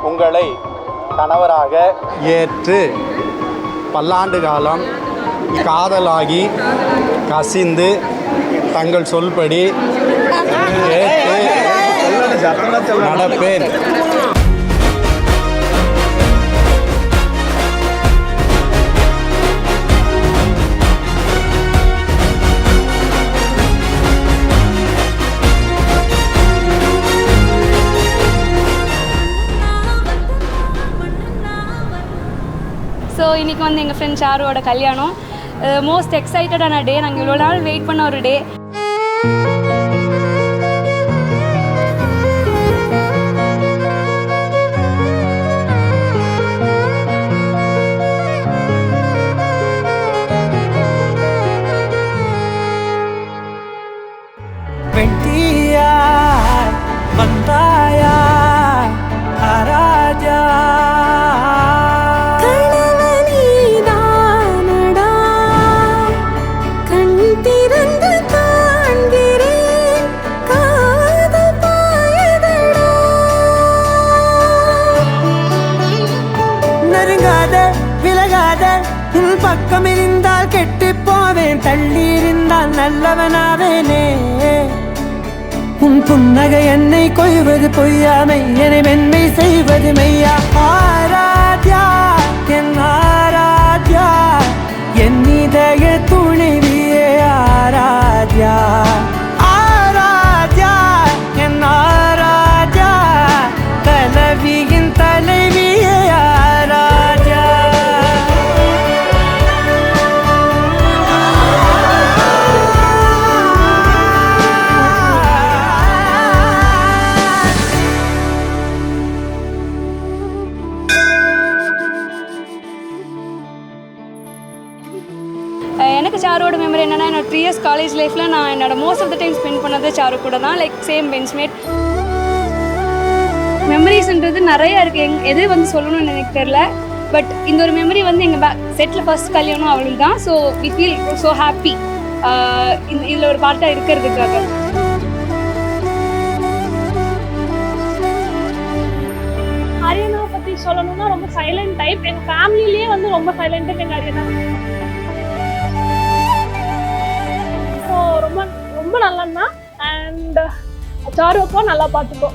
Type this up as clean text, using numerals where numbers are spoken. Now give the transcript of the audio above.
உங்களை கணவராக ஏற்று பல்லாண்டு காலம் காதலாகி கசிந்து தங்கள் சொல்படி ஏற்று நடப்பேன். ஸோ இன்றைக்கி வந்து எங்கள் ஃப்ரெண்ட் சாருவோட கல்யாணம். மோஸ்ட் எக்ஸைட்டடான டே. நாங்கள் இவ்வளோ நாள் வெயிட் பண்ண ஒரு டே. வந்தாயா ஆராஜா பக்கம் இருந்தால் கெட்டு போவேன், தள்ளி இருந்தால் நல்லவனாவேனே. உன் புன்னகை என்னை கொய்வது பொய்யாமை, என்னை மென்மை செய்வது மெய்யா. ஆராத்யா என் ஆராத்யா, என் இதய துணைவியே ஆராத்யா. ஆராத்யா என் ஆராத்யா, கலவியின் தலைவியே ஆராத்யா. எனக்கு சாரோட மெமரி என்னென்னா, என்னோட 3 years காலேஜ் லைஃப்பில் நான் என்னோட most of the time spend பண்ணது சாரு கூட தான். Like same பெஞ்ச்மேட். மெமரிஸ்ன்றது நிறையா இருக்குது. எது வந்து சொல்லணும்னு எனக்கு தெரில. பட் இந்த ஒரு மெமரி வந்து எங்கள் செட்டில் ஃபர்ஸ்ட் கல்யாணம் அவளுக்கு தான். So we feel so happy இதில் ஒரு பார்ட்டாக இருக்கிறதுக்காக. அரியனாவை பற்றி சொல்லணும்னா ரொம்ப சைலண்ட் டைப். எங்கள் ஃபேமிலியிலேயே வந்து ரொம்ப சைலண்ட் டைப் எங்கள் அரியனா. ஸோ ரொம்ப ரொம்ப நல்லன்னா. அண்ட் சாருக்கும் நல்லா பார்த்துக்கோ.